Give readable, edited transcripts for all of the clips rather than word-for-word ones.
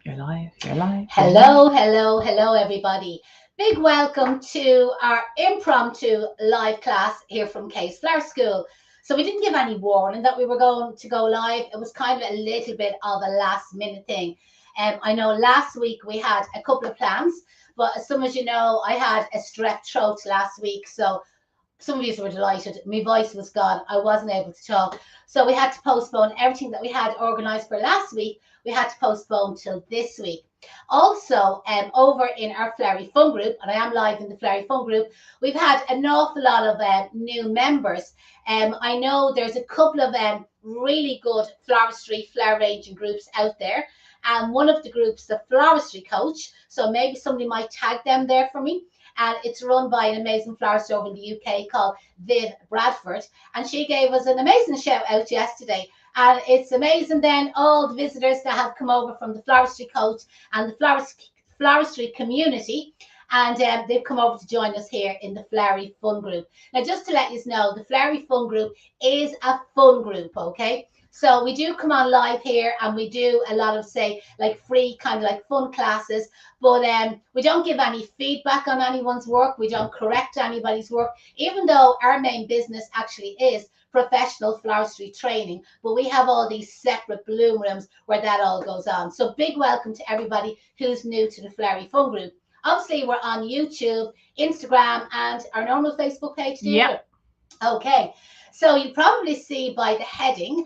You're live, you're live. Hello, hello, hello, everybody. Big welcome to our impromptu live class here from Case Flower School. So we didn't give any warning that we were going to go live. It was kind of a little bit of a last minute thing. I know last week we had a couple of plans, but as some of you know, I had a strep throat last week. So some of you were delighted. My voice was gone. I wasn't able to talk. So we had to postpone everything that we had organised for last week. We had to postpone till this week. Also, over in our Flowery Fun group, and I am live in the Flowery Fun group, we've had an awful lot of new members. I know there's a couple of really good floristry, flower arranging groups out there. And one of the groups, the Floristry Coach, so maybe somebody might tag them there for me, and it's run by an amazing florist over in the UK called Viv Bradford, and she gave us an amazing shout out yesterday. And it's amazing then all the visitors that have come over from the Floristry Coach and the floristry community, and they've come over to join us here in the Flowery Fun group. Now, just to let you know, the Flowery Fun group is a fun group, okay? So we do come on live here and we do a lot of, say, like free kind of like fun classes, but we don't give any feedback on anyone's work. We don't correct anybody's work, even though our main business actually is professional floristry training, but we have all these separate bloom rooms where that all goes on. So big welcome to everybody who's new to the Flowery Fun group. Obviously, we're on YouTube, Instagram, and our normal Facebook page. Yeah. Okay. So you probably see by the heading,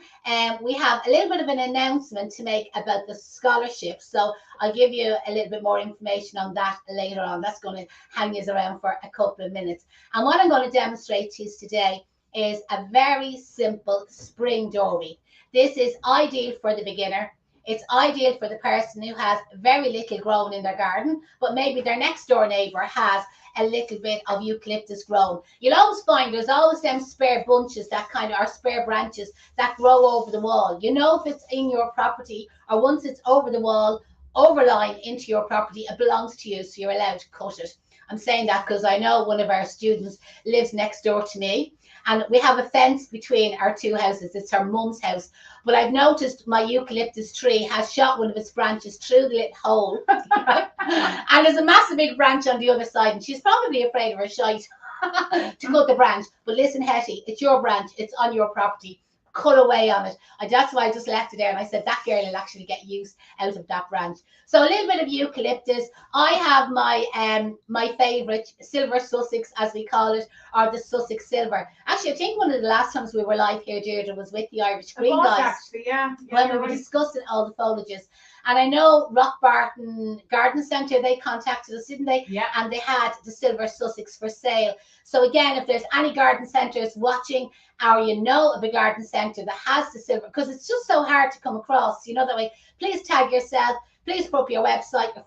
we have a little bit of an announcement to make about the scholarship. So I'll give you a little bit more information on that later on. That's going to hang you around for a couple of minutes. And what I'm going to demonstrate to you today is a very simple spring doorway. This is ideal for the beginner. It's ideal for the person who has very little grown in their garden, but maybe their next door neighbour has a little bit of eucalyptus grown. You'll always find there's always them spare bunches that kind of are spare branches that grow over the wall. You know, if it's in your property or once it's over the wall, overline into your property, it belongs to you, so you're allowed to cut it. I'm saying that because I know one of our students lives next door to me, and we have a fence between our two houses. It's her mum's house. But I've noticed my eucalyptus tree has shot one of its branches through the little hole. And there's a massive big branch on the other side. And she's probably afraid of her shite to cut the branch. But listen, Hetty, it's your branch. It's on your property. Cut away on it. That's why I just left it there. And I said, that girl will actually get use out of that branch. So a little bit of eucalyptus. I have my favourite silver Sussex, as we call it, or the Sussex silver. Actually, I think one of the last times we were live here, Deirdre, was with the Irish Green guys. Actually, yeah. When we were discussing all the foliages. And I know Rockbarton Garden Centre, they contacted us, didn't they? Yeah. And they had the silver Sussex for sale. So again, if there's any garden centres watching, or you know of a garden centre that has the silver, because it's just so hard to come across, you know, that way, please tag yourself. Please put up your website, your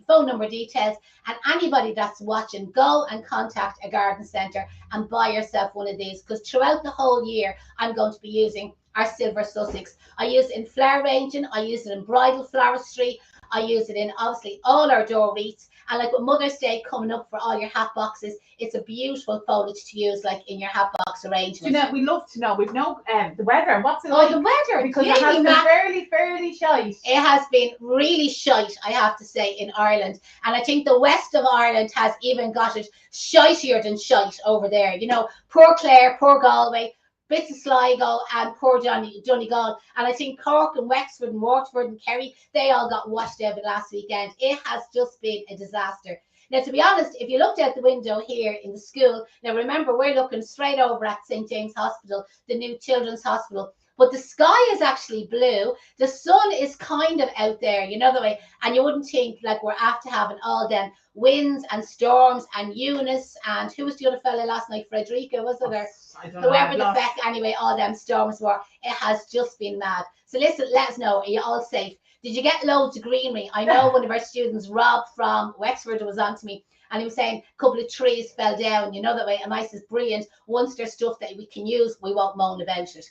phone number details, and anybody that's watching, go and contact a garden centre and buy yourself one of these, because throughout the whole year, I'm going to be using our silver Sussex. I use it in flower arranging, I use it in bridal floristry, I use it in obviously all our door wreaths, and like with Mother's Day coming up for all your hat boxes, it's a beautiful foliage to use like in your hat box arrangement. You know, we love to know. We've know the weather. What's it Oh, like? the weather. Because it has been fairly shite. It has been really shite, I have to say, in Ireland. And I think the west of Ireland has even got it shitier than shite over there. You know, poor Clare, poor Galway, bits of Sligo and poor Donegal. And I think Cork and Wexford and Waterford and Kerry, they all got washed out last weekend. It has just been a disaster. Now, to be honest, if you looked out the window here in the school, now remember, we're looking straight over at St. James Hospital, the new children's hospital, but the sky is actually blue. The sun is kind of out there, you know the way, and you wouldn't think like we're after having all them winds and storms and Eunice and who was the other fella last night, Frederica, was it? Or whoever the feck, anyway, all them storms were. It has just been mad. So listen, let us know, are you all safe? Did you get loads of greenery? I know one of our students, Rob from Wexford, was on to me, and he was saying a couple of trees fell down, you know that way. And I says, brilliant. Once there's stuff that we can use, we won't moan about it.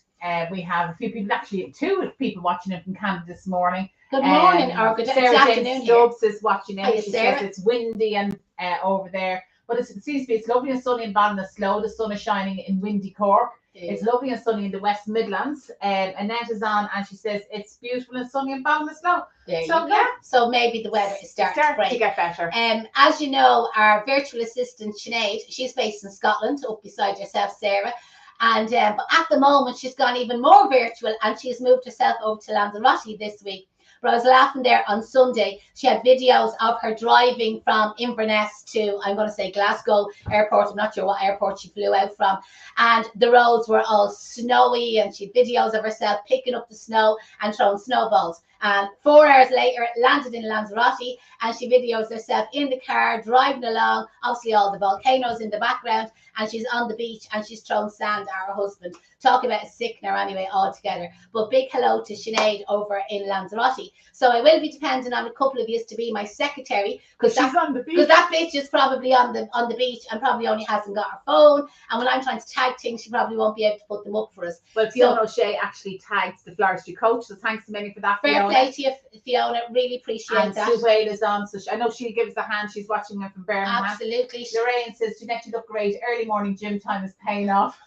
We have a few people, actually two people watching it from Canada this morning. Good morning, or good afternoon. Stubbs is watching it. She says it's windy and over there, but it seems to be, it's lovely and sunny in Ballinasloe. The sun is shining in windy Cork. It's lovely and sunny in the West Midlands. Annette is on and she says it's beautiful and sunny in Ballinasloe. There you So go. So maybe the weather is starting to break. To get better. As you know, our virtual assistant Sinead, she's based in Scotland, up beside yourself, Sarah. And but at the moment, she's gone even more virtual, and she's moved herself over to Lanzarote this week. But I was laughing there on Sunday. She had videos of her driving from Inverness to, I'm going to say, Glasgow airport. I'm not sure what airport she flew out from. And the roads were all snowy, and she had videos of herself picking up the snow and throwing snowballs. And 4 hours later, landed in Lanzarote, and she videos herself in the car driving along. Obviously, all the volcanoes in the background, and she's on the beach and she's throwing sand at her husband. Talk about a sickener anyway, altogether. But big hello to Sinead over in Lanzarote. So I will be depending on a couple of you to be my secretary, because that bitch is probably on the beach and probably only hasn't got her phone. And when I'm trying to tag things, she probably won't be able to put them up for us. Well, Fiona O'Shea actually tags the floristry coach, so thanks to many for that. Fair play to you, Fiona. Really appreciate that. Sue Whale is on, so I know she'll give us a hand. She's watching it from Birmingham. Absolutely. Lorraine says, Jeanette, you look great. Early morning gym time is paying off.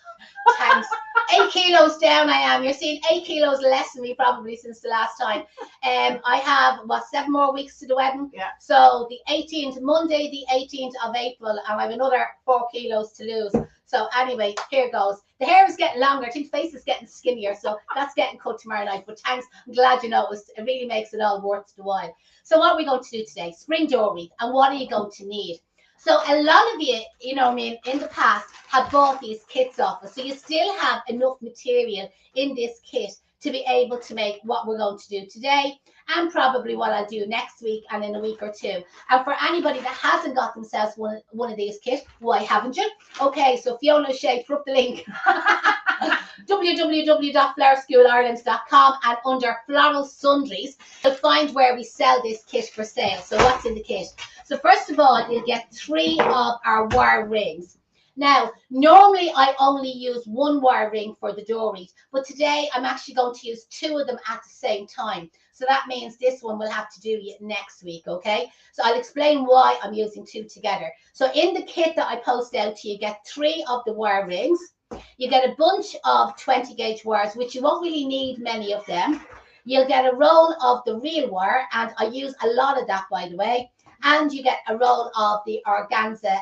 Thanks. 8 kilos down I am. You're seeing 8 kilos less than me probably since the last time. I have, 7 more weeks to the wedding? Yeah. So the 18th, Monday the 18th of April, and I have another 4 kilos to lose. So anyway, here goes. The hair is getting longer. I think the face is getting skinnier. So that's getting cut tomorrow night. But thanks. I'm glad you noticed. It really makes it all worth the while. So what are we going to do today? Spring door wreath. And what are you going to need? So a lot of you, you know what I mean, in the past have bought these kits off us. So you still have enough material in this kit to be able to make what we're going to do today, and probably what I'll do next week and in a week or two. And for anybody that hasn't got themselves one of these kits, why haven't you? Okay, so Fiona O'Shea, put up the link. www.flowerschoolisland.com, and under floral sundries, you'll find where we sell this kit for sale. So what's in the kit? So first of all, you'll get 3 of our wire rings. Now, normally I only use 1 wire ring for the door wreath, but today I'm actually going to use 2 of them at the same time. So that means this one will have to do next week, okay? So I'll explain why I'm using 2 together. So in the kit that I post out to you, you get 3 of the wire rings. You get a bunch of 20 gauge wires, which you won't really need many of them. You'll get a roll of the real wire, and I use a lot of that, by the way. And you get a roll of the organza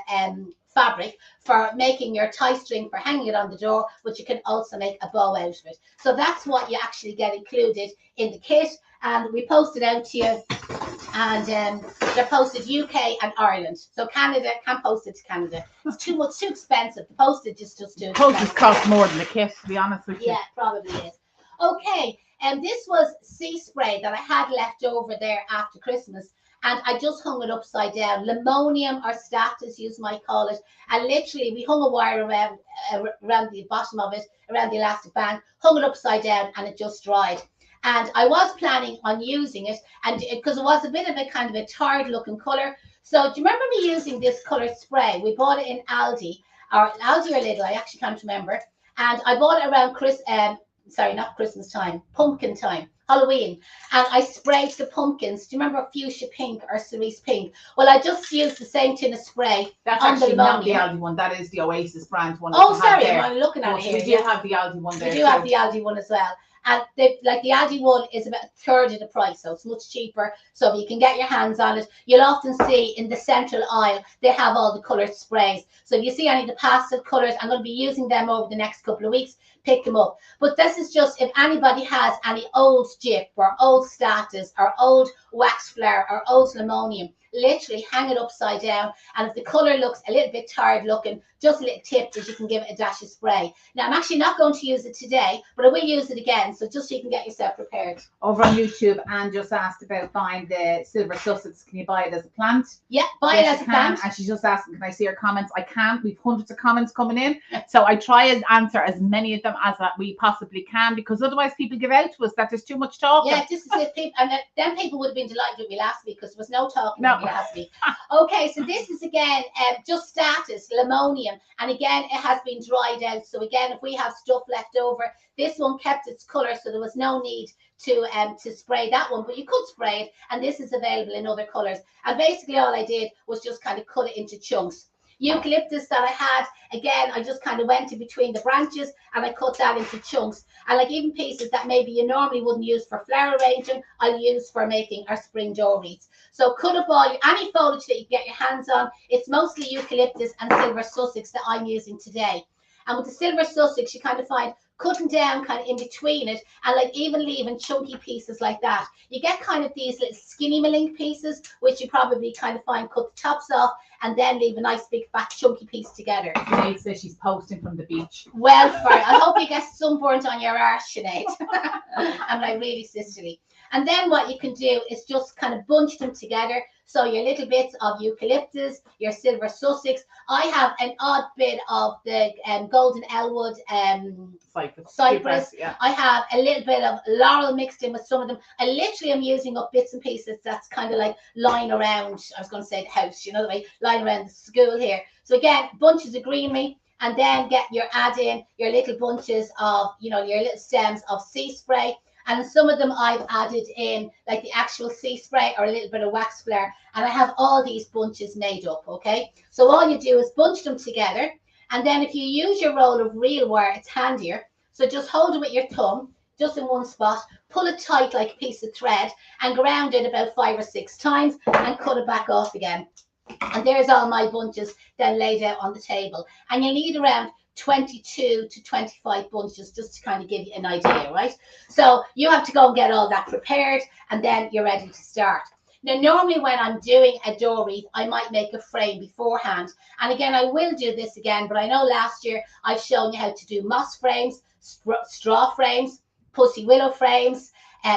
fabric for making your tie string for hanging it on the door, but you can also make a bow out of it. So that's what you actually get included in the kit, and we post it out to you, and they're posted UK and Ireland. So Canada, can't post it to Canada. It's too expensive. The postage is just too expensive. Postage costs more than the kit, to be honest with you. Yeah, probably is. Okay, and this was sea spray that I had left over there after Christmas. And I just hung it upside down. Limonium, or status, you might call it. And literally, we hung a wire around the bottom of it, around the elastic band, hung it upside down, and it just dried. And I was planning on using it, and because it was a bit of a kind of a tarred looking color. So do you remember me using this color spray? We bought it in Aldi or Lidl, I actually can't remember. And I bought it around not Christmas time, pumpkin time, Halloween. And I sprayed the pumpkins. Do you remember fuchsia pink or cerise pink? Well, I just used the same tin of spray. That's on actually the not the Aldi one. That is the Oasis brand one. Oh, sorry, I'm looking at it here. We do have the Aldi one there. We do have the Aldi one as well. And the Aldi one is about a third of the price, so it's much cheaper. So you can get your hands on it. You'll often see in the central aisle, they have all the coloured sprays. So if you see any of the pastel colours, I'm going to be using them over the next couple of weeks. Pick them up. But this is just if anybody has any old Jip or old status or old wax flower or old limonium, literally hang it upside down. And if the colour looks a little bit tired looking, just a little tip that you can give it a dash of spray. Now, I'm actually not going to use it today, but I will use it again. So just so you can get yourself prepared. Over on YouTube, Anne just asked about buying the silver Sussex. Can you buy it as a plant? Yeah, buy it as a plant. And she's just asking, can I see her comments? I can't. We've hundreds of comments coming in. So I try and answer as many of them as we possibly can, because otherwise people give out to us that there's too much talking. Yeah, this is it. People, and then people would have been delighted with me last week because there was no talking with me last week. Okay, so this is again just status, limonium. And again, it has been dried out. So again, if we have stuff left over, this one kept its colour, so there was no need to spray that one, but you could spray it, and this is available in other colours. And basically all I did was just kind of cut it into chunks. Eucalyptus that I had, again, I just kind of went in between the branches and I cut that into chunks. And like even pieces that maybe you normally wouldn't use for flower arranging, I'll use for making our spring door wreaths. So cut up all any foliage that you get your hands on. It's mostly eucalyptus and silver Sussex that I'm using today. And with the silver Sussex, you kind of find cutting down kind of in between it and like even leaving chunky pieces like that. You get kind of these little skinny malink pieces, which you probably kind of find cut the tops off and then leave a nice big fat chunky piece together. Sinead says she's posting from the beach. Well, I hope you get sunburnt on your arse, Sinead. I'm like really sisterly. And then what you can do is just kind of bunch them together. So your little bits of eucalyptus, your silver Sussex. I have an odd bit of the golden elwood cypress. Yeah. I have a little bit of laurel mixed in with some of them. I literally am using up bits and pieces that's kind of like lying around, I was going to say the house, you know the way, lying around the school here. So again, bunches of greenery, and then add in your little bunches of, you know, your little stems of sea spray. And some of them I've added in like the actual sea spray or a little bit of wax flare. And I have all these bunches made up, okay? So all you do is bunch them together. And then if you use your roll of real wire, it's handier. So just hold it with your thumb, just in one spot, pull it tight like a piece of thread and ground it about 5 or 6 times and cut it back off again. And there's all my bunches then laid out on the table. And you need around 22 to 25 bunches just to kind of give you an idea, right? So you have to go and get all that prepared and then you're ready to start. Now, normally when I'm doing a door wreath, I might make a frame beforehand. And again, I will do this again, but I know last year I've shown you how to do moss frames, straw frames, pussy willow frames,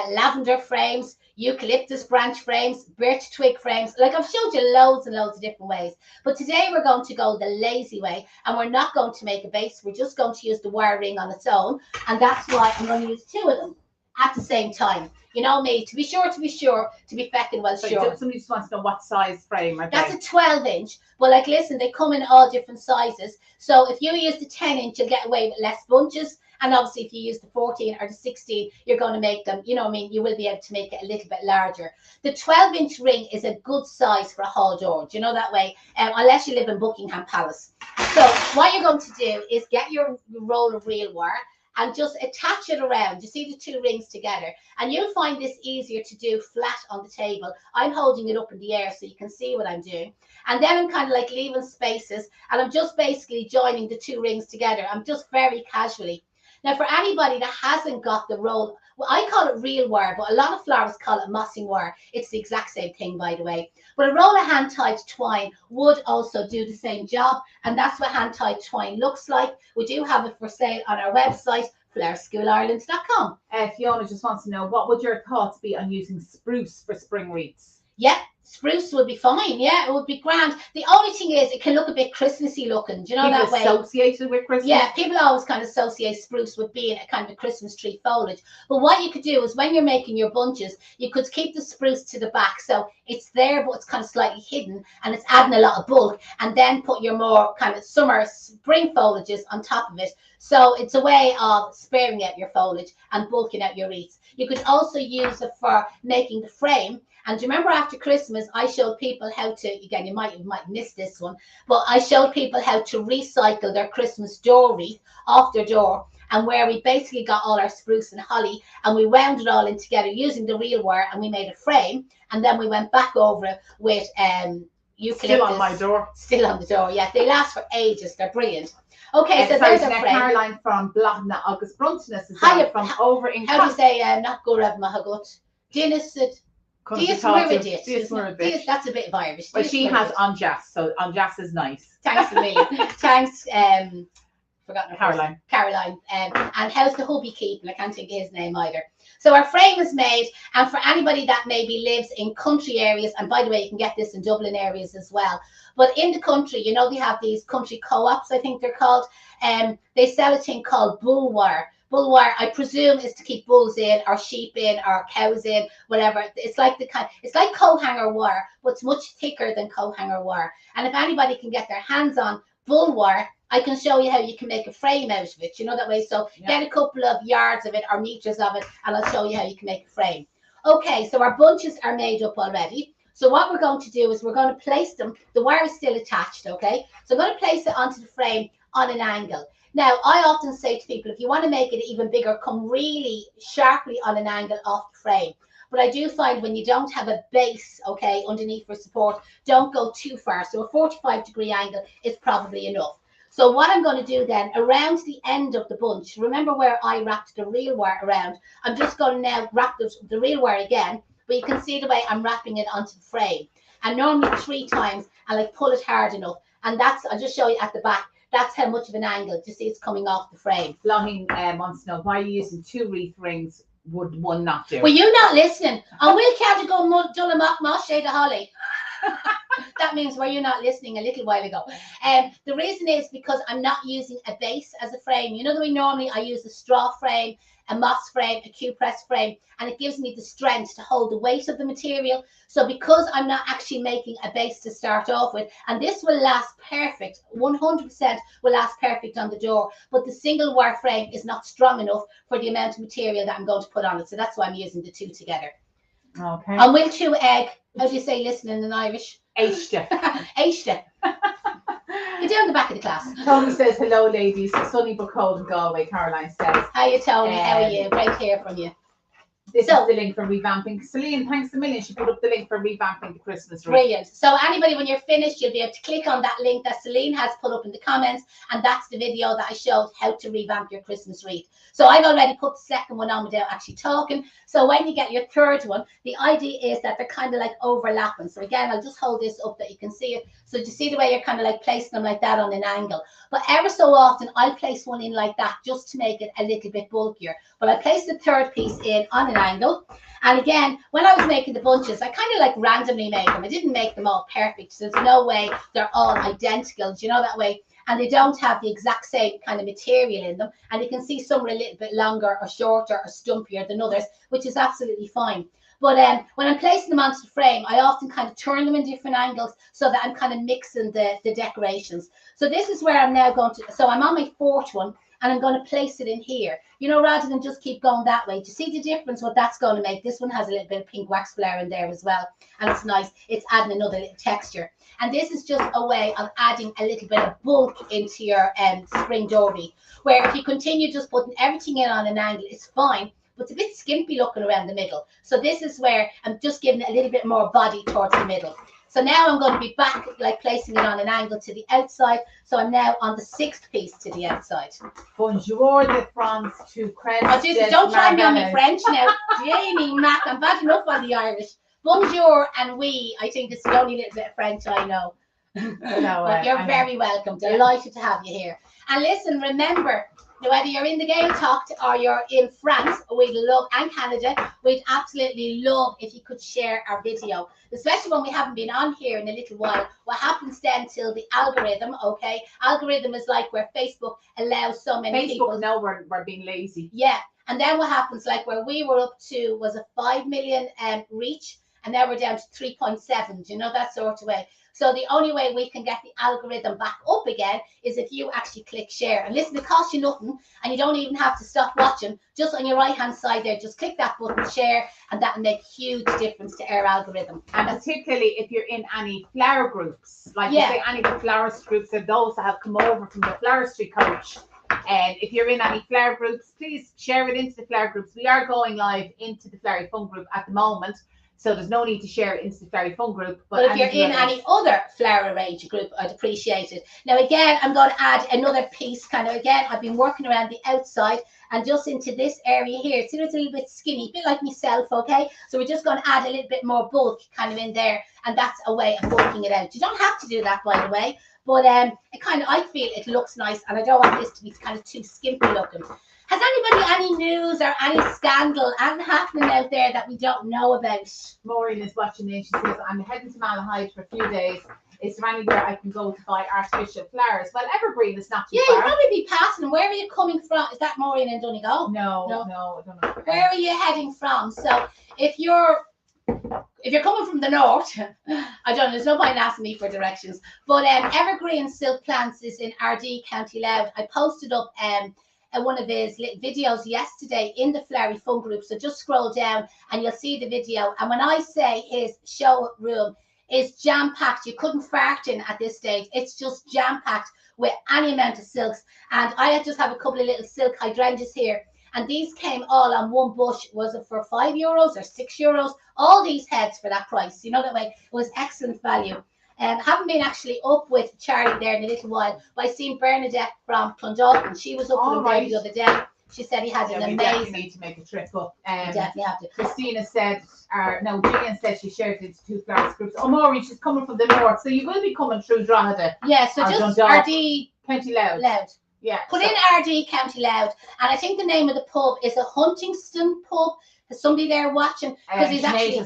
lavender frames, eucalyptus branch frames, birch twig frames. Like I've showed you loads and loads of different ways. But today we're going to go the lazy way and we're not going to make a base. We're just going to use the wire ring on its own. And that's why I'm going to use 2 of them at the same time. You know me, to be feckin' well sure. Somebody just wants to know what size frame are they? That's a 12-inch. But like, listen, they come in all different sizes. So if you use the 10-inch, you'll get away with less bunches. And obviously, if you use the 14 or the 16, you're going to make them, you know what I mean, you will be able to make it a little bit larger. The 12-inch ring is a good size for a hall door. Do you know that way? Unless you live in Buckingham Palace. So what you're going to do is get your roll of real wire and just attach it around. You see the 2 rings together. And you'll find this easier to do flat on the table. I'm holding it up in the air so you can see what I'm doing. And then I'm kind of like leaving spaces. And I'm just basically joining the 2 rings together. I'm just very casually. Now, for anybody that hasn't got the roll, well, I call it real wire, but a lot of flowers call it mossing wire. It's the exact same thing, by the way. But a roll of hand-tied twine would also do the same job, and that's what hand-tied twine looks like. We do have it for sale on our website, flowerschoolireland.com. Fiona just wants to know, what would your thoughts be on using spruce for spring wreaths? Yeah, spruce would be fine. Yeah, it would be grand. The only thing is it can look a bit Christmassy looking. Do you know people that way? Associated with Christmas? Yeah, people always kind of associate spruce with being a kind of a Christmas tree foliage. But what you could do is when you're making your bunches, you could keep the spruce to the back. So it's there, but it's kind of slightly hidden and it's adding a lot of bulk. And then put your more kind of summer, spring foliages on top of it. So it's a way of sparing out your foliage and bulking out your wreaths. You could also use it for making the frame. And do you remember after Christmas, I showed people how to, again, you might miss this one, but I showed people how to recycle their Christmas door wreath off their door, and where we basically got all our spruce and holly and we wound it all in together using the real wire and we made a frame, and then we went back over it with eucalyptus. Still on my door. Still on the door, yeah. They last for ages. They're brilliant. Okay, so there's a frame. Caroline from Blogna August Bruntness is from over in... How do you say, not Gurav Mahagut? Dennis... That's a bit of Irish. But she has Anjas, so Anjas is nice. Thanks a million. Thanks, forgotten Caroline. Caroline. And how's the hubby keeping? I can't think of his name either. So our frame is made, and for anybody that maybe lives in country areas, and by the way, you can get this in Dublin areas as well. But in the country, you know, they have these country co-ops, I think they're called. They sell a thing called bull wire. Bull wire, I presume, is to keep bulls in, or sheep in, or cows in, whatever. It's like it's like coat hanger wire, but it's much thicker than coat hanger wire. And if anybody can get their hands on bull wire, I can show you how you can make a frame out of it. You know that way. So get a couple of yards of it or meters of it, and I'll show you how you can make a frame. Okay, so our bunches are made up already. So what we're going to do is we're going to place them. The wire is still attached, okay? So I'm going to place it onto the frame on an angle. Now, I often say to people, if you want to make it even bigger, come really sharply on an angle off the frame. But I do find when you don't have a base, okay, underneath for support, don't go too far. So a 45-degree angle is probably enough. So what I'm going to do then, around the end of the bunch, remember where I wrapped the real wire around, I'm just going to now wrap the real wire again, but you can see the way I'm wrapping it onto the frame. And normally 3 times, I like pull it hard enough. And that's, I'll just show you at the back, that's how much of an angle. You see it's coming off the frame. Laughing wants to know, why are you using 2 wreath rings? Would one not do? Well, you're not listening. And we'll count to go Dullamock Moshe the Holly. That means were you not listening a little while ago. The reason is because I'm not using a base as a frame. You know the way normally I use a straw frame, a moss frame, a Q-press frame, and it gives me the strength to hold the weight of the material. So because I'm not actually making a base to start off with, and this will last perfect, 100% will last perfect on the door, but the single wire frame is not strong enough for the amount of material that I'm going to put on it. So that's why I'm using the 2 together. Okay. And we'll chew egg, how do you say listening in Irish? Eiste. Eiste. You're down the back of the class. Tony says, hello, ladies. Sunny but cold in Galway, Caroline says. Hiya, Tony. How are you? Great to hear from you. This is the link for revamping. Celine, thanks a million. She put up the link for revamping the Christmas wreath. Brilliant. So anybody, when you're finished, you'll be able to click on that link that Celine has put up in the comments, and that's the video that I showed how to revamp your Christmas wreath. So I've already put the second one on without actually talking. So when you get your third one, the idea is that they're kind of like overlapping. So again, I'll just hold this up that you can see it. So you see the way you're kind of like placing them like that on an angle. But ever so often, I'll place one in like that just to make it a little bit bulkier. But I place the third piece in on an angle. And again, when I was making the bunches, I kind of like randomly made them. I didn't make them all perfect. So there's no way they're all identical, do you know, that way. And they don't have the exact same kind of material in them. And you can see some are a little bit longer or shorter or stumpier than others, which is absolutely fine. But when I'm placing them onto the frame, I often kind of turn them in different angles so that I'm kind of mixing the decorations. So this is where I'm now going to, so I'm on my fourth one, and I'm going to place it in here, you know, rather than just keep going that way. Do you see the difference, what that's going to make? This one has a little bit of pink wax flower in there as well, and it's nice. It's adding another little texture. And this is just a way of adding a little bit of bulk into your spring door wreath, where if you continue just putting everything in on an angle, it's fine, but it's a bit skimpy looking around the middle. So this is where I'm just giving it a little bit more body towards the middle. So now I'm going to be back, like placing it on an angle to the outside. So I'm now on the 6th piece to the outside. Bonjour de France to Crèche. Oh, Jesus, don't try me on my French now. Jamie, Mac, I'm bad enough on the Irish. Bonjour and oui, I think it's the only little bit of French I know. But you're very welcome. Delighted to have you here. And listen, remember, whether you're in the Gaeltacht or you're in France, we'd love, and Canada, we'd absolutely love if you could share our video, especially when we haven't been on here in a little while. What happens then till the algorithm, okay? Algorithm is like where Facebook allows so many people. Facebook know we're being lazy. Yeah. And then what happens, like where we were up to was a 5 million reach, and now we're down to 3.7, you know, that sort of way. So the only way we can get the algorithm back up again is if you actually click share. And listen, it costs you nothing, and you don't even have to stop watching. Just on your right-hand side there, just click that button, share, and that will make huge difference to our algorithm. And particularly if you're in any flower groups, like you say, any of the florist groups, or those that have come over from the floristry coach. And if you're in any flower groups, please share it into the flower groups. We are going live into the Flowery Fun group at the moment, so there's no need to share it into the Flowery Fun group. But if you're in any other flower arranger group, I'd appreciate it. Now, again, I'm going to add another piece, kind of, again, I've been working around the outside and just into this area here. See, it's a little bit skinny, a bit like myself, okay? So we're just going to add a little bit more bulk kind of in there, and that's a way of bulking it out. You don't have to do that, by the way, but it kind of, I feel it looks nice, and I don't want this to be kind of too skimpy looking. Has anybody any news or any scandal and happening out there that we don't know about? Maureen is watching in. She says, I'm heading to Malahide for a few days. Is there anywhere I can go to buy artificial flowers? Well, Evergreen is not too far. Yeah, you'll probably be passing. Where are you coming from? Is that Maureen in Donegal? No, I don't know. Where are you heading from? So if you're coming from the north, I don't know, there's no point asking me for directions. But Evergreen Silk Plants is in Ardee, County Louth. I posted up one of his little videos yesterday in the Flowery Fun group. So just scroll down and you'll see the video. And when I say his showroom is jam-packed, you couldn't fart in at this stage. It's just jam-packed with any amount of silks. And I just have a couple of little silk hydrangeas here. And these came all on one bush. Was it for €5 or €6? All these heads for that price. You know, that way it was excellent value. Haven't been actually up with Charlie there in a little while, but I seen Bernadette from Clondalkin. She was up with him there the other day. She said he has an amazing. We definitely need to make a trip up. Definitely have to. Christina said, Gillian said she shared it into 2 florist groups. Oh, Maureen, she's coming from the north, so you will be coming through Drogheda. Yeah, so just RD County Loud. Yeah. Put in RD County Loud, and I think the name of the pub is a Huntingston pub. There's somebody there watching because he's actually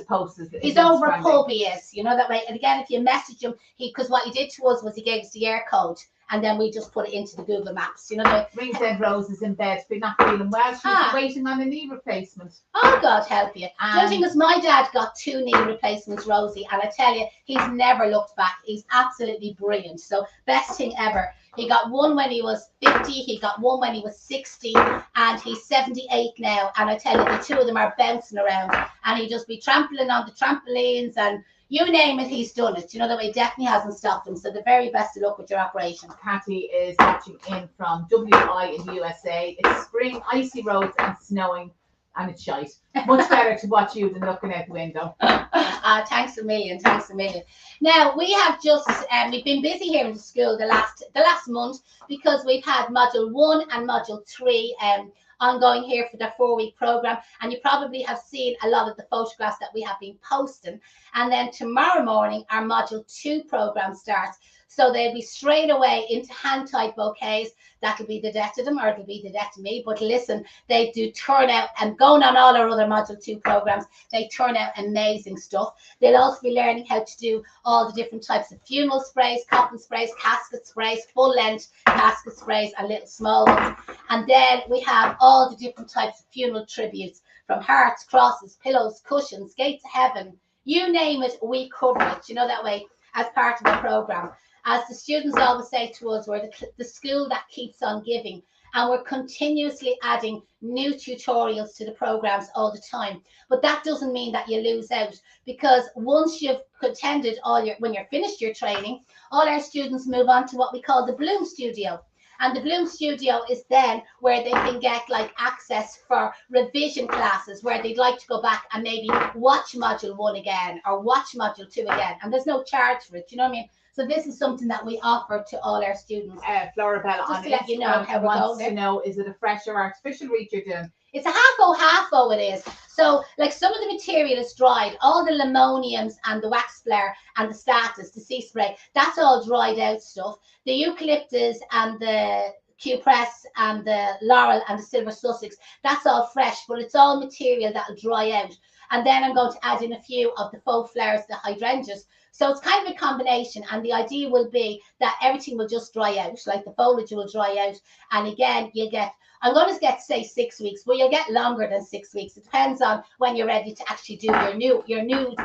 he's over a pub. He is, you know, that way. And again, if you message him, because what he did to us was he gave us the air code, and then we just put it into the Google Maps. You know, the Ring said Rose is in bed, but not feeling well. She's waiting on a knee replacement. Oh, God help you. The thing is, my dad got 2 knee replacements, Rosie, and I tell you, he's never looked back. He's absolutely brilliant. So best thing ever. He got one when he was 50, he got one when he was 60, and he's 78 now. And I tell you, the 2 of them are bouncing around, and he just be trampling on the trampolines, and you name it, he's done it. You know, that way definitely hasn't stopped him. So the very best of luck with your operation. Kathy is watching in from WI in the USA. It's spring, icy roads and snowing, and it's shite. Much better to watch you than looking out the window. Thanks a million. Now we have just we've been busy here in the school the last month because we've had module 1 and module 3 ongoing here for the 4-week program, and you probably have seen a lot of the photographs that we have been posting. And then tomorrow morning our module 2 program starts. So they'll be straight away into hand-tied bouquets. That'll be the death of them, or it'll be the death of me. But listen, they do turn out, and going on all our other Module 2 programs, they turn out amazing stuff. They'll also be learning how to do all the different types of funeral sprays, coffin sprays, casket sprays, full-length casket sprays, and little small ones. And then we have all the different types of funeral tributes, from hearts, crosses, pillows, cushions, gates of heaven. You name it, we cover it, you know, that way, as part of the program. As the students always say to us, we're the school that keeps on giving, and we're continuously adding new tutorials to the programs all the time. But that doesn't mean that you lose out, because once you've attended when you're finished your training, all our students move on to what we call the Bloom Studio. And the Bloom Studio is then where they can get like access for revision classes, where they'd like to go back and maybe watch module 1 again or watch module 2 again. And there's no charge for it, you know what I mean? So this is something that we offer to all our students. Florabella on to let you know how wants to know, is it a fresh or artificial wreath you're doing? It's a half-o it is. So like some of the material is dried, all the limoniums and the wax flare and the status, the sea spray, that's all dried out stuff. The eucalyptus and the Q-press and the laurel and the silver Sussex, that's all fresh, but it's all material that'll dry out. And then I'm going to add in a few of the faux flowers, the hydrangeas. So it's kind of a combination, and the idea will be that everything will just dry out, like the foliage will dry out. And again, you'll get, I'm going to get say 6 weeks, but you'll get longer than 6 weeks. It depends on when you're ready to actually do your new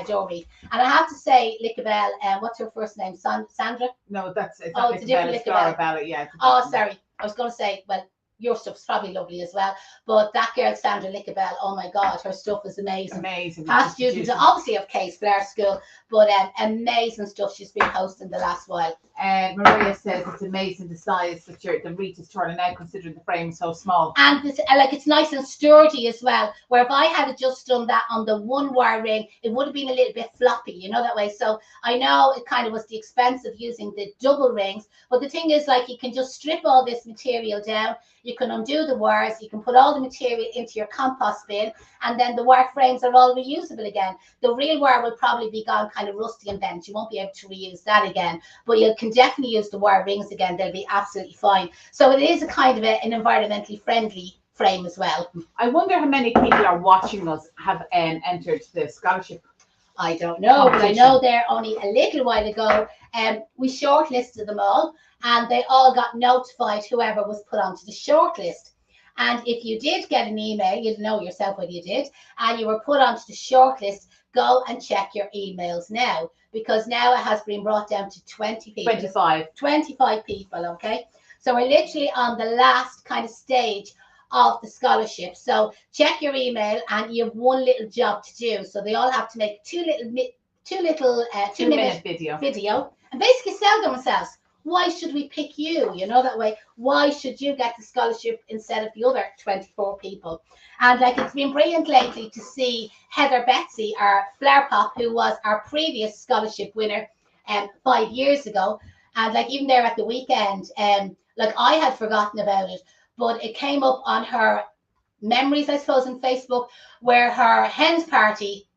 jewelry. And I have to say, Lickabel, what's her first name? Sandra? No, it's a different Lickabel. Yeah. Oh, sorry. I was going to say, well, your stuff's probably lovely as well, but that girl Sandra Lickabel, oh my God, her stuff is amazing. Past students obviously of Case Flower School, but amazing stuff she's been posting the last while. Maria says it's amazing the size that the wreath is turning out, considering the frame is so small. And it's nice and sturdy as well, where if I had just done that on the 1-wire ring, it would have been a little bit floppy, you know, that way. So I know it kind of was the expense of using the double rings, but the thing is, like, you can just strip all this material down, you can undo the wires, you can put all the material into your compost bin, and then the wire frames are all reusable again. The real wire will probably be gone kind of rusty and bent. You won't be able to reuse that again, but you can definitely use the wire rings again. They'll be absolutely fine. So it is a kind of an environmentally friendly frame as well. I wonder how many people are watching us have entered the scholarship. I don't know, but I know there only a little while ago. We shortlisted them all, and they all got notified, whoever was put onto the shortlist. And if you did get an email, you'd know yourself whether you did, and you were put onto the shortlist, go and check your emails now, because now it has been brought down to 20 people. 25 people, okay? So we're literally on the last kind of stage of the scholarship. So check your email, and you have one little job to do. So they all have to make two minute video and basically sell themselves. Why should we pick you? You know, that way, why should you get the scholarship instead of the other 24 people? And like, it's been brilliant lately to see Heather Betsy, our flower pop, who was our previous scholarship winner 5 years ago. And like, even there at the weekend, like, I had forgotten about it, but it came up on her memories, I suppose, on Facebook, where her hens party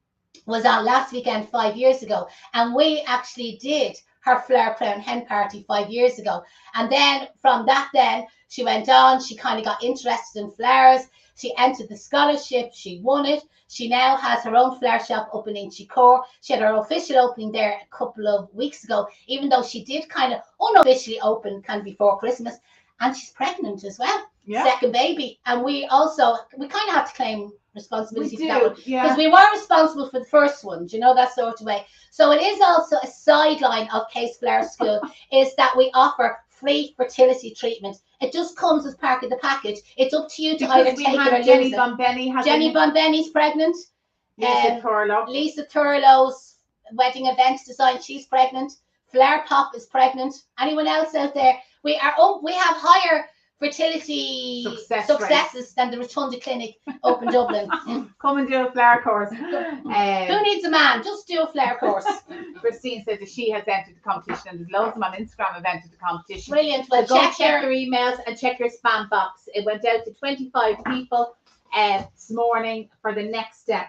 was on last weekend 5 years ago. And we actually did her flower crown hen party 5 years ago. And then from that, then she went on, she kind of got interested in flowers. She entered the scholarship, she won it. She now has her own flower shop up in decor. She had her official opening there a couple of weeks ago, even though she did kind of unofficially open kind of before Christmas. And she's pregnant as well. Yeah. Second baby. And we kind of have to claim responsibility for that one, because we were responsible for the first one, you know, that sort of way. So it is also a sideline of Case Flower School is that we offer free fertility treatment. It just comes as part of the package. It's up to you to either take it or lose Jenny it. Bonbenny Jenny Bonbenny's pregnant. Lisa Thurlow's wedding event design, she's pregnant. Flower Pop is pregnant. Anyone else out there? We have higher fertility successes than the Rotunda Clinic up in Dublin. Come and do a flower course. Who needs a man? Just do a flower course. Christine said that she has entered the competition, and there's loads of them on Instagram have entered the competition. Brilliant. Well, so go check your emails and check your spam box. It went out to 25 people this morning for the next step.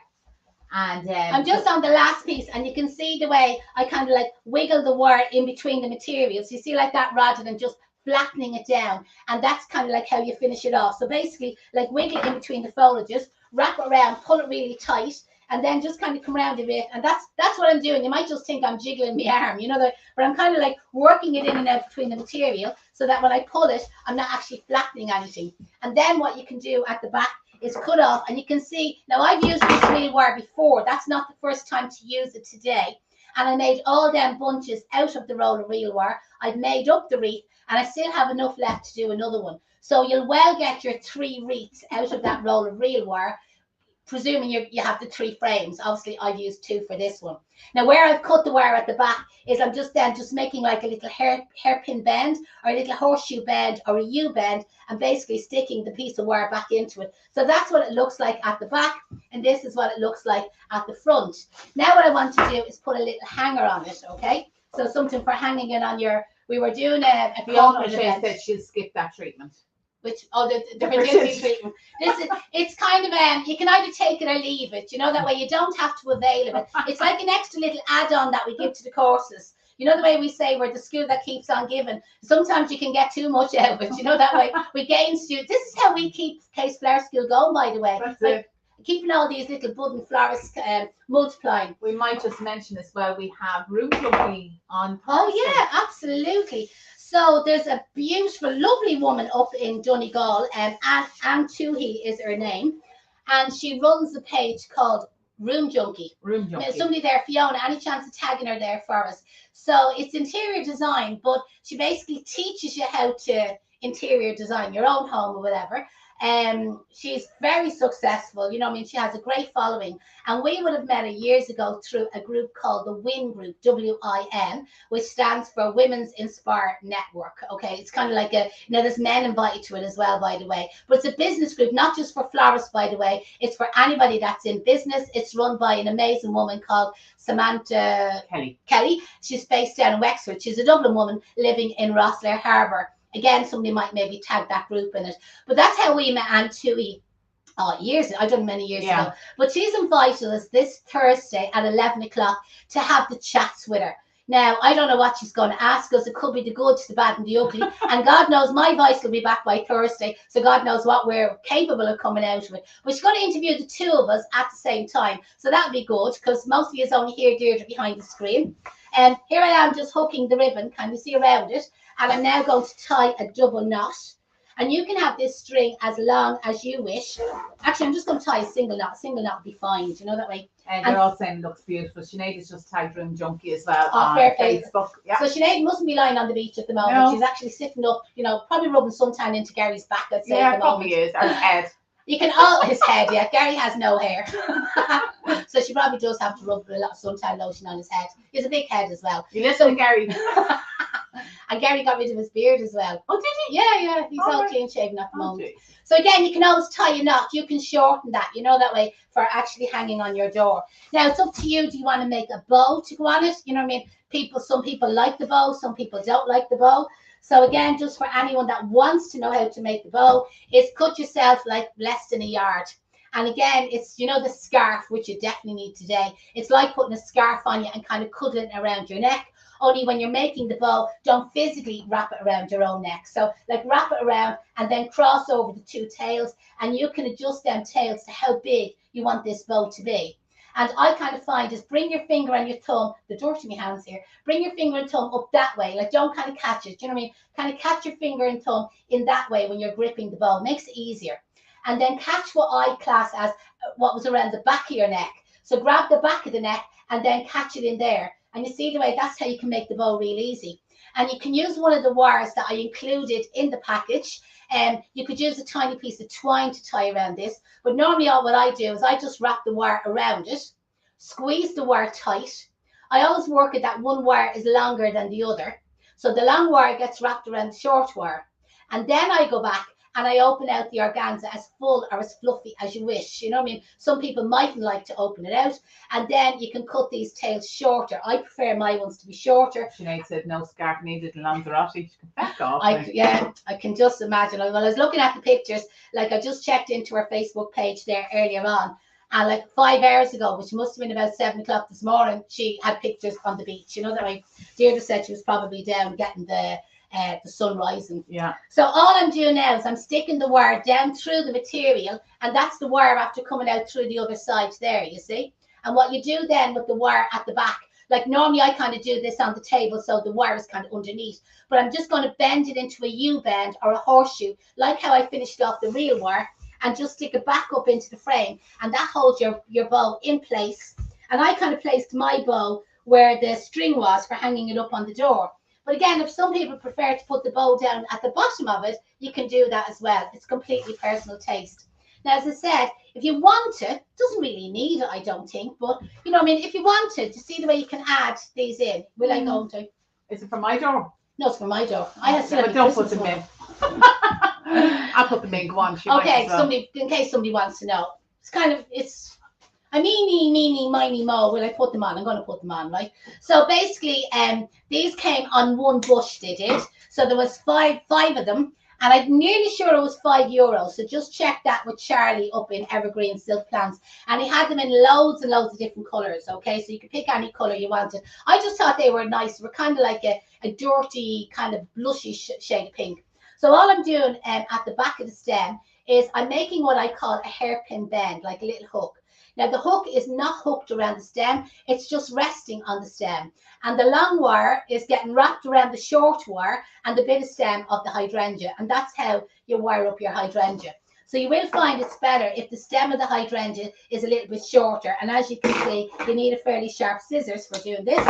And I'm just on the last piece, and you can see the way I kind of like wiggle the wire in between the materials. You see, like that, rather than just flattening it down. And that's kind of like how you finish it off. So basically, like, wiggle in between the foliages, wrap it around, pull it really tight, and then just kind of come around a bit. And that's what I'm doing. You might just think I'm jiggling my arm, you know, but I'm kind of like working it in and out between the material, so that when I pull it, I'm not actually flattening anything. And then what you can do at the back is cut off, and you can see now I've used this reel wire before. That's not the first time to use it today. And I made all them bunches out of the roll of reel wire. I've made up the wreath, and I still have enough left to do another one. So you'll well get your 3 wreaths out of that roll of reel wire, presuming you have the 3 frames. Obviously, I've used 2 for this one. Now, where I've cut the wire at the back is I'm just making like a little hairpin bend, or a little horseshoe bend, or a U bend, and basically sticking the piece of wire back into it. So that's what it looks like at the back, and this is what it looks like at the front. Now what I want to do is put a little hanger on it, okay? So something for hanging it on your, we were doing a corporate event. Said she'll skip that treatment. Which, the fertility treatment. It's kind of, you can either take it or leave it, you know, that way you don't have to avail of it. It's like an extra little add-on that we give to the courses. You know, the way we say we're the school that keeps on giving. Sometimes you can get too much out of it, you know, that way we gain students. This is how we keep Case Flower School going, by the way. That's it. Keeping all these little budding florists multiplying. We might just mention as well, we have room jumping on Thursday. Oh yeah, absolutely. So there's a beautiful, lovely woman up in Donegal, and Anne Toohey is her name, and she runs a page called Room Junkie. Somebody there, Fiona, any chance of tagging her there for us? So it's interior design, but she basically teaches you how to interior design your own home or whatever. She's very successful, you know, I mean, she has a great following, and we would have met her years ago through a group called the WIN Group, WIN, which stands for Women's Inspire Network. Okay, it's kind of like a, you know, there's men invited to it as well, by the way, but it's a business group, not just for florists, by the way, it's for anybody that's in business. It's run by an amazing woman called Samantha Kelly. She's based down in Wexford. She's a Dublin woman living in Rosslare Harbour. Again, somebody might maybe tag that group in it. But that's how we met Anne Toohey I've done many years ago. But she's invited us this Thursday at 11 o'clock to have the chats with her. Now, I don't know what she's going to ask us. It could be the good, the bad, and the ugly. And God knows my voice will be back by Thursday. So God knows what we're capable of coming out with. But she's going to interview the 2 of us at the same time. So that'll be good, because most of you is only here, Deirdre, behind the screen. And here I am just hooking the ribbon. Can you see around it? And I'm now going to tie a double knot. And you can have this string as long as you wish. Actually, I'm just going to tie a single knot. Single knot will be fine. Do you know that way? And they're all saying it looks beautiful. Sinead is just tagged Room Junkie as well on perfect. Facebook. Yeah. So Sinead mustn't be lying on the beach at the moment. No. She's actually sitting up, you know, probably rubbing suntan into Gary's back, I'd say, Yeah, at the probably moment. is. Or his head. You can all his head, yeah. Gary has no hair. So she probably does have to rub a lot of suntan lotion on his head. He has a big head as well. You listen to Gary. And Gary got rid of his beard as well. Oh, did he? Yeah. He's all clean shaven at the moment. Geez. So again, you can always tie a knot. You can shorten that, you know, that way for actually hanging on your door. Now it's up to you. Do you want to make a bow to go on it? You know what I mean? Some people like the bow, some people don't like the bow. So again, just for anyone that wants to know how to make the bow, is cut yourself like less than a yard. And again, it's, you know, the scarf, which you definitely need today. It's like putting a scarf on you and kind of cuddling it around your neck. Only when you're making the bow, don't physically wrap it around your own neck. So like wrap it around and then cross over the two tails, and you can adjust them tails to how big you want this bow to be. And I kind of find is bring your finger and your thumb, the dirty my hands here, bring your finger and thumb up that way. Like don't kind of catch it. Do you know what I mean? Kind of catch your finger and thumb in that way when you're gripping the bow. It makes it easier. And then catch what I class as what was around the back of your neck. So grab the back of the neck and then catch it in there. And you see the way, that's how you can make the bow real easy. And you can use one of the wires that I included in the package. And you could use a tiny piece of twine to tie around this. But normally what I do is I just wrap the wire around it, squeeze the wire tight. I always work it that one wire is longer than the other. So the long wire gets wrapped around the short wire. And then I go back and I open out the organza as full or as fluffy as you wish. You know what I mean? Some people mightn't like to open it out. And then you can cut these tails shorter. I prefer my ones to be shorter. Sinead said no scarf needed in Lanzarote. Back off. I can just imagine. Well, I was looking at the pictures. Like I just checked into her Facebook page there earlier on. And like 5 hours ago, which must have been about 7 o'clock this morning, she had pictures on the beach. You know that way. Deirdre said she was probably down getting the sun rising. Yeah. So all I'm doing now is I'm sticking the wire down through the material, and that's the wire after coming out through the other side there, you see. And what you do then with the wire at the back, like normally I kind of do this on the table so the wire is kind of underneath, but I'm just going to bend it into a U-bend or a horseshoe, like how I finished off the real wire, and just stick it back up into the frame, and that holds your bow in place. And I kind of placed my bow where the string was for hanging it up on the door. But again, if some people prefer to put the bow down at the bottom of it, you can do that as well. It's completely personal taste. Now, as I said, if you want it, doesn't really need it, I don't think. But, you know what I mean? If you wanted to see the way you can add these in, will I go to? Is it for my door? No, it's for my door. I have but don't put them in. I'll put them in. Go on. Okay, in case somebody wants to know. It's kind of, I meeny, miny, mo. Will I put them on? I'm going to put them on, right? So basically, these came on one bush, they did. So there was five of them, and I'm nearly sure it was €5. So just check that with Charlie up in Evergreen Silk Plants. And he had them in loads and loads of different colours, okay? So you could pick any colour you wanted. I just thought they were nice. They were kind of like a dirty, kind of blushy shade of pink. So all I'm doing at the back of the stem is I'm making what I call a hairpin bend, like a little hook. Now, the hook is not hooked around the stem. It's just resting on the stem. And the long wire is getting wrapped around the short wire and the bit of stem of the hydrangea. And that's how you wire up your hydrangea. So you will find it's better if the stem of the hydrangea is a little bit shorter. And as you can see, you need a fairly sharp scissors for doing this.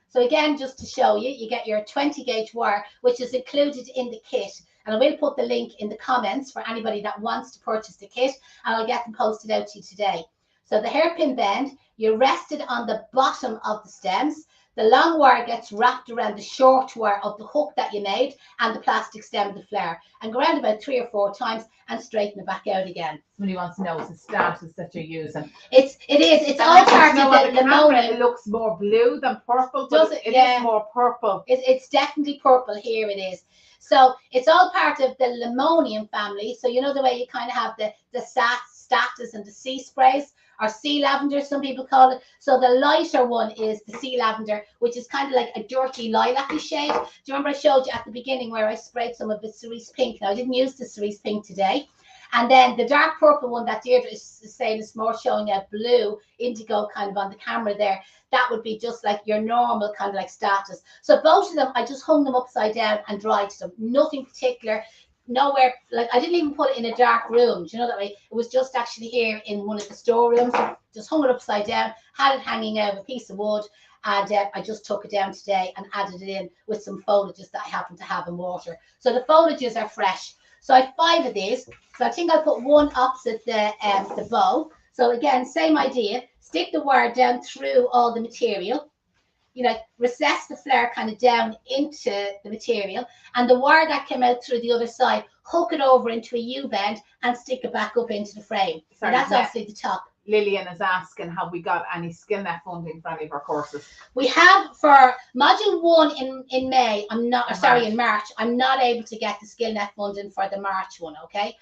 So again, just to show you, you get your 20 gauge wire, which is included in the kit. And I will put the link in the comments for anybody that wants to purchase the kit. And I'll get them posted out to you today. So the hairpin bend, you rest it on the bottom of the stems. The long wire gets wrapped around the short wire of the hook that you made and the plastic stem of the flower. And go around about 3 or 4 times and straighten it back out again. Somebody wants to know is the status that you're using. It is. It's all part of the camera. It looks more blue than purple. Does it? It is more purple. It's definitely purple. Here it is. So it's all part of the lemonium family. So you know the way you kind of have the statice and the sea sprays, or sea lavender, some people call it. So the lighter one is the sea lavender, which is kind of like a dirty lilac-y shade. Do you remember I showed you at the beginning where I sprayed some of the cerise pink? Now, I didn't use the cerise pink today. And then the dark purple one that Deirdre is saying is more showing a blue, indigo kind of on the camera there. That would be just like your normal kind of like status. So both of them, I just hung them upside down and dried them. Nothing particular. nowhere, like I didn't even put it in a dark room. Do you know that way? It was just actually here in one of the storerooms. Just hung it upside down, had it hanging out of a piece of wood, and I just took it down today and added it in with some foliages that I happen to have in water. So the foliages are fresh. So I have 5 of these. So I think I'll put one opposite the bow. So again, same idea. Stick the wire down through all the material. You know, recess the flower kind of down into the material, and the wire that came out through the other side, hook it over into a U-bend and stick it back up into the frame. So that's obviously the top. Lillian is asking, have we got any SkillNet funding for any of our courses? We have for module 1 in May. In March. I'm not able to get the SkillNet funding for the March one. Okay,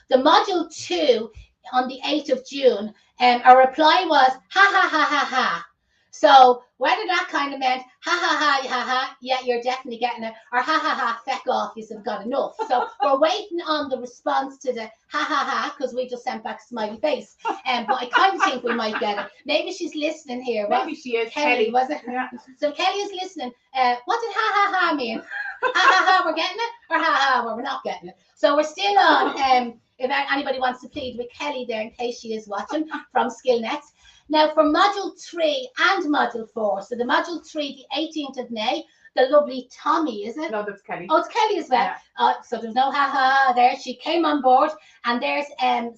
the module 2 on the 8th of June. Our reply was ha ha ha ha ha. So whether that kind of meant ha ha ha ha ha, yeah, you're definitely getting it, or ha ha ha, feck off, you've got enough. So we're waiting on the response to the ha ha ha, because we just sent back a smiley face. But I kind of think we might get it. Maybe she's listening here. Maybe she is. Kelly, was it? Yeah. So Kelly is listening. What did ha ha ha mean? Ha ha ha, we're getting it, or ha ha, well, we're not getting it. So we're still on. If anybody wants to plead with Kelly there, in case she is watching from SkillNet. Now for module 3 and module 4, so the module 3, the 18th of May, the lovely Tommy, is it? No, that's Kelly. Oh, it's Kelly as well. Yeah. So there's no ha-ha there. She came on board, and there's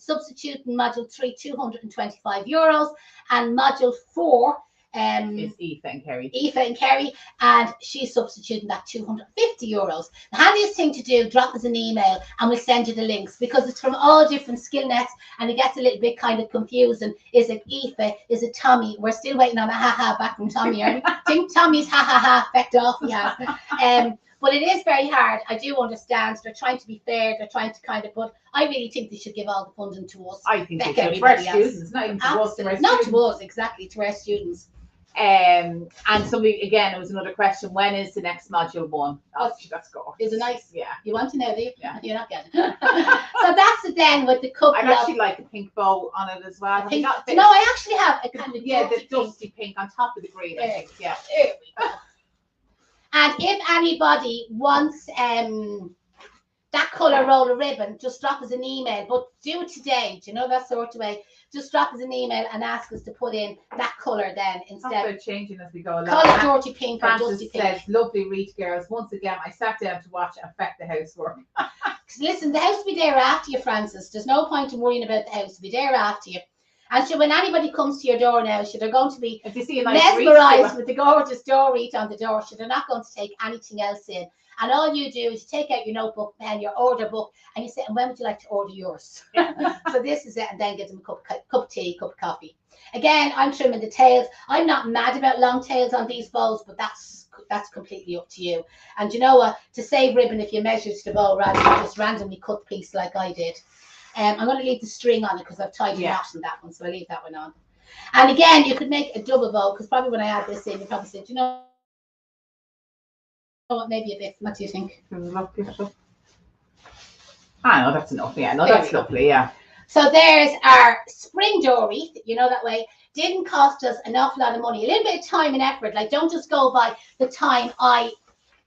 substituting module 3, €225, and module 4 is Aoife and Kerry. Aoife and Kerry, and she's substituting that €250. The handiest thing to do, drop us an email and we'll send you the links, because it's from all different skill nets and it gets a little bit kind of confusing. Is it Aoife? Is it Tommy? We're still waiting on a ha-ha back from Tommy. I think Tommy's ha-ha-ha fecked off he has. But it is very hard. I do understand. They're trying to be fair. They're trying to kind of, but I really think they should give all the funding to us. I think they should. To our students, not even to us. Not to us, exactly, to our students. And somebody, again, it was another question, when is the next module 1? That's go. Is it nice? Yeah. You want to know, do you? Yeah. You're not getting it. So that's it then with the couple. I'd actually like a pink bow on it as well. No, I actually have a kind of the dusty pink on top of the green. I think. Yeah. There we go. And if anybody wants that colour roll of ribbon, just drop us an email. But do it today. Do you know that sort of way? Just drop us an email and ask us to put in that colour then instead. Of changing as we go along. Call it dirty pink Francis or dusty pink. Says, lovely wreath girls. Once again, I sat down to watch it affect the housework. Listen, the house will be there after you, Francis. There's no point in worrying about the house. It'll be there after you. And so when anybody comes to your door now, they're going to be mesmerised with the gorgeous door wreath on the door. They're not going to take anything else in. And all you do is you take out your notebook and your order book, and you say, and when would you like to order yours? So this is it, and then give them a cup of tea, cup of coffee. Again, I'm trimming the tails. I'm not mad about long tails on these bows, but that's completely up to you. And you know what? To save ribbon, if you measure to the bow rather than just randomly cut the piece like I did. I'm going to leave the string on it because I've tied a knot in that one, so I'll leave that one on. And again, you could make a double bow, because probably when I add this in, you probably said, you know what, maybe a bit. What do you think? I know that's enough. Yeah, no, that's lovely. Yeah. So there's our spring door wreath. You know that way. Didn't cost us an awful lot of money. A little bit of time and effort. Like, don't just go by the time I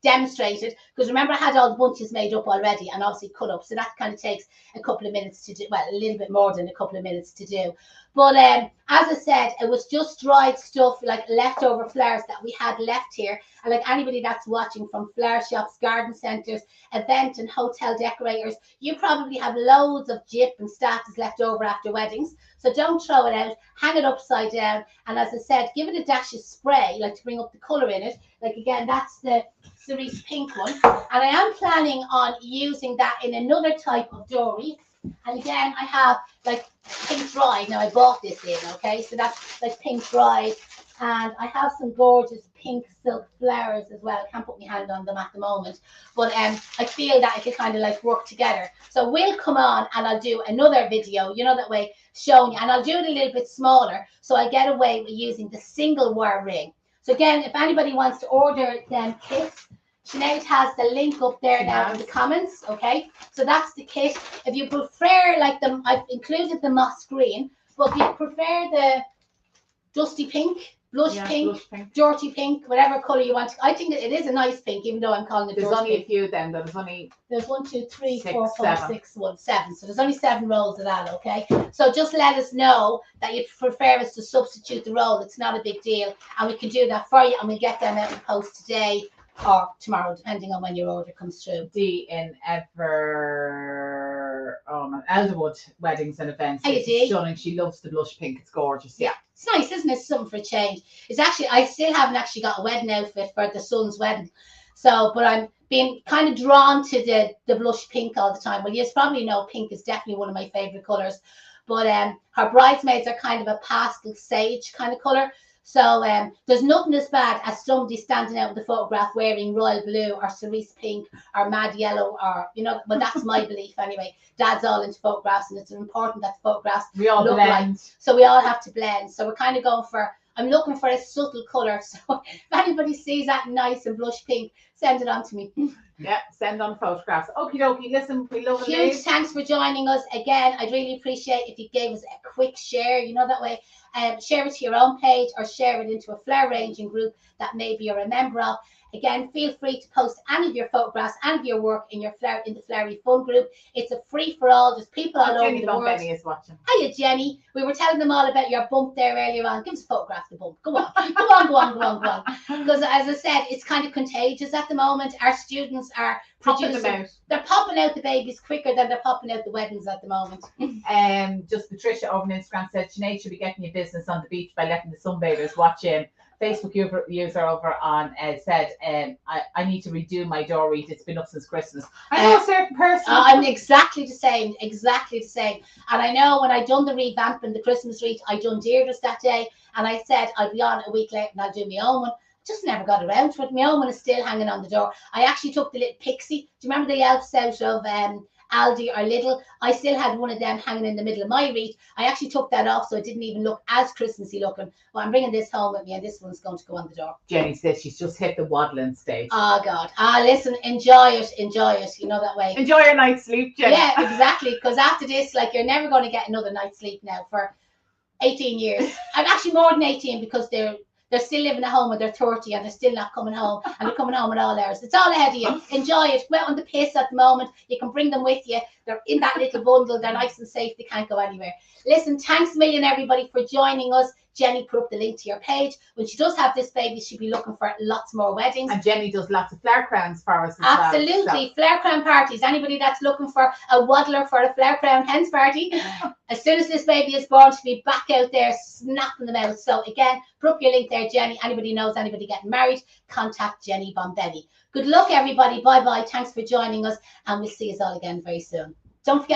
demonstrated, because remember I had all the bunches made up already and obviously cut up, so that kind of takes a couple of minutes to do, well, a little bit more than a couple of minutes to do. But as I said, it was just dried stuff, like leftover flowers that we had left here. And like anybody that's watching from flower shops, garden centres, event and hotel decorators, you probably have loads of jip and status left over after weddings. So don't throw it out, hang it upside down. And as I said, give it a dash of spray, like to bring up the colour in it. Like again, that's the cerise pink one. And I am planning on using that in another type of dory. And again, I have like pink dried. Now I bought this in, okay? So that's like pink dried. And I have some gorgeous pink silk flowers as well. I can't put my hand on them at the moment. But I feel that it could kind of like work together. So we'll come on and I'll do another video, you know, that way showing you. And I'll do it a little bit smaller, so I get away with using the single wire ring. So again, if anybody wants to order them kits, Sinead has the link up there now in the comments, okay? So that's the kit. If you prefer like them, I've included the moss green, but if you prefer the dusty pink, blush pink, dirty pink, whatever colour you want. I think it is a nice pink, even though I'm calling it There's dirty only pink. a few then. There's 1, 2, 3, 6, 4, 5, 6, 1, 7. So there's only 7 rolls of that, okay? So just let us know that you prefer us to substitute the roll. It's not a big deal. And we can do that for you, and we'll get them out in post today or tomorrow, depending on when your order comes through. Dee in Elderwood weddings and events. Hey, it's stunning. She loves the blush pink. It's gorgeous. Yeah. It's nice, isn't it? Something for a change. It's actually, I still haven't actually got a wedding outfit for the son's wedding. So, but I'm being kind of drawn to the blush pink all the time. Well, you probably know pink is definitely one of my favorite colors. But her bridesmaids are kind of a pastel sage kind of color. So there's nothing as bad as somebody standing out with the photograph wearing royal blue or cerise pink or mad yellow, or, you know, well, that's my belief anyway. Dad's all into photographs, and it's important that the photographs we all look blend. like. So we all have to blend. So we're kind of going for, I'm looking for a subtle colour. So if anybody sees that nice and blush pink, send it on to me. Yeah, send on photographs. Okie dokie, listen, we love it. Huge thanks for joining us again. I'd really appreciate if you gave us a quick share, you know, that way. Share it to your own page or share it into a flower arranging group that maybe you're a member of. Again, feel free to post any of your photographs and of your work in the Flowery Fun group. It's a free for all. There's people all over the world. Jenny is watching. Hiya, Jenny. We were telling them all about your bump there earlier on. Give us a photograph of the bump. Go on. Go on. Because as I said, it's kind of contagious at the moment. Our students are producing. They're popping out the babies quicker than they're popping out the weddings at the moment. Just Patricia over on Instagram said, Sinead should be getting your business on the beach by letting the sunbathers watch him. Facebook user over on said, I need to redo my door wreath. It's been up since Christmas. I know a certain person. I'm exactly the same. And I know when I done the revamping the Christmas wreath, I done Deirdre's that day, and I said I'll be on a week later and I'll do my own one. Just never got around to it. My own one is still hanging on the door. I actually took the little pixie. Do you remember the elves out of Aldi or Lidl? I still had one of them hanging in the middle of my wreath. I actually took that off, so it didn't even look as Christmassy looking. Well, I'm bringing this home with me, and this one's going to go on the door. Jenny says she's just hit the waddling stage. Oh God! Listen, enjoy it. You know that way. Enjoy your night's sleep, Jenny. Yeah, exactly. Because after this, like, you're never going to get another night's sleep now for 18 years. I'm actually more than 18 because they're still living at home and they're 30 and they're still not coming home, and they're coming home at all hours. It's all ahead of you. Enjoy it. Go out on the piss at the moment. You can bring them with you. They're in that little bundle. They're nice and safe. They can't go anywhere. Listen, thanks a million, everybody, for joining us. Jenny put up the link to your page. When she does have this baby, she'll be looking for lots more weddings. And Jenny does lots of flower crowns for us as Absolutely. well, so. Flower crown parties. Anybody that's looking for a waddler for a flower crown hens party, as soon as this baby is born, she'll be back out there snapping them out. So again, put up your link there, Jenny. Anybody knows anybody getting married, contact Jenny Bombelli. Good luck, everybody. Bye-bye. Thanks for joining us, and we'll see you all again very soon. Don't forget